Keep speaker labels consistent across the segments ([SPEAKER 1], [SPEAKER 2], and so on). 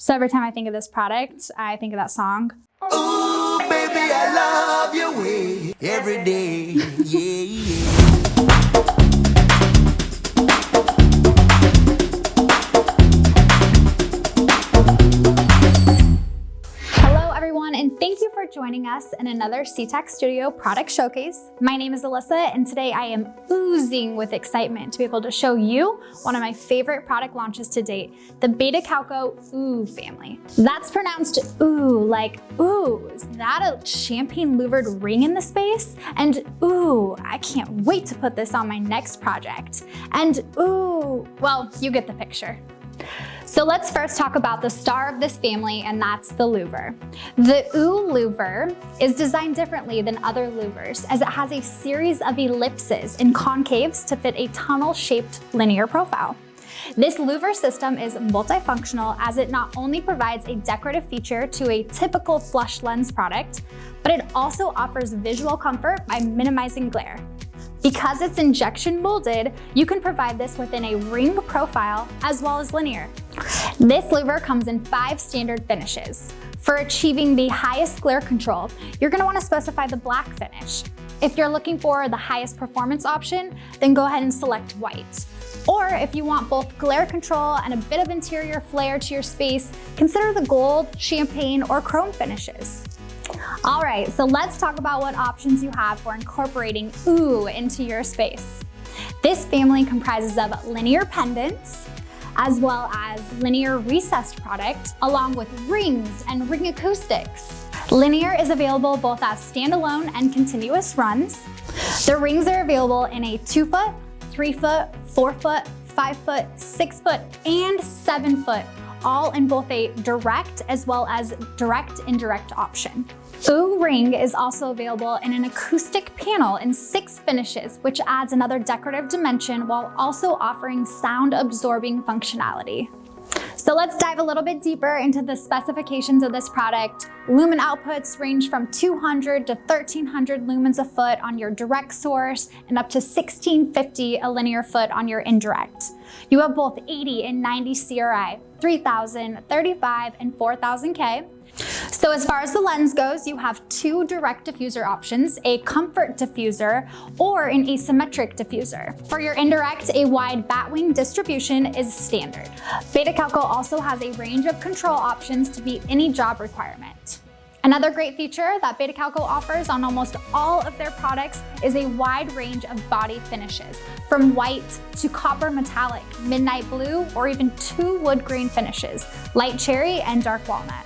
[SPEAKER 1] So every time I think of this product, I think of that song.
[SPEAKER 2] Ooh, baby, I love your way every day. Yeah, yeah.
[SPEAKER 1] And thank you for joining us in another CTech Studio product showcase. My name is Alyssa, and today I am oozing with excitement to be able to show you one of my favorite product launches to date, the Beta-Calco Ooooh family. That's pronounced ooh, like ooh. Is that a champagne louvered ring in the space? And ooh, I can't wait to put this on my next project. And ooh, well, you get the picture. So let's first talk about the star of this family, and that's the louver. The Ooooh louver is designed differently than other louvers, as it has a series of ellipses and concaves to fit a tunnel-shaped linear profile. This louver system is multifunctional, as it not only provides a decorative feature to a typical flush lens product, but it also offers visual comfort by minimizing glare. Because it's injection molded, you can provide this within a ring profile as well as linear. This louver comes in 5 standard finishes. For achieving the highest glare control, you're going to want to specify the black finish. If you're looking for the highest performance option, then go ahead and select white. Or if you want both glare control and a bit of interior flair to your space, consider the gold, champagne, or chrome finishes. All right, so let's talk about what options you have for incorporating ooh into your space. This family comprises of linear pendants, as well as linear recessed product, along with rings and ring acoustics. Linear is available both as standalone and continuous runs. The rings are available in a 2 foot, 3 foot, 4 foot, 5 foot, 6 foot, and 7 foot, all in both a direct as well as direct indirect option. Ooooh ring is also available in an acoustic panel in 6 finishes, which adds another decorative dimension while also offering sound absorbing functionality. So let's dive a little bit deeper into the specifications of this product. Lumen outputs range from 200 to 1300 lumens a foot on your direct source and up to 1650 a linear foot on your indirect. You have both 80 and 90 CRI, 3000, 35, and 4000 K. So as far as the lens goes, you have 2 direct diffuser options, a comfort diffuser or an asymmetric diffuser. For your indirect, a wide batwing distribution is standard. Beta-Calco also has a range of control options to meet any job requirement. Another great feature that Beta-Calco offers on almost all of their products is a wide range of body finishes, from white to copper metallic, midnight blue, or even 2 wood grain finishes, light cherry and dark walnut.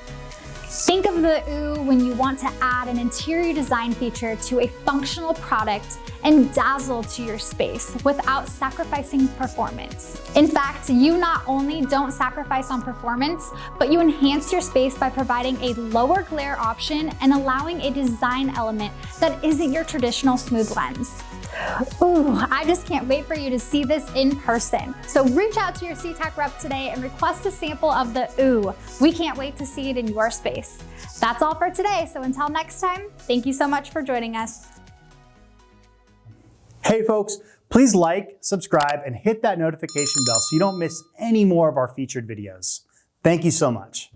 [SPEAKER 1] Think of the ooh when you want to add an interior design feature to a functional product and dazzle to your space without sacrificing performance. In fact, you not only don't sacrifice on performance, but you enhance your space by providing a lower glare option and allowing a design element that isn't your traditional smooth lens. Ooh, I just can't wait for you to see this in person. So reach out to your CTech rep today and request a sample of the ooh. We can't wait to see it in your space. That's all for today. So until next time, thank you so much for joining us.
[SPEAKER 3] Hey folks, please like, subscribe, and hit that notification bell so you don't miss any more of our featured videos. Thank you so much.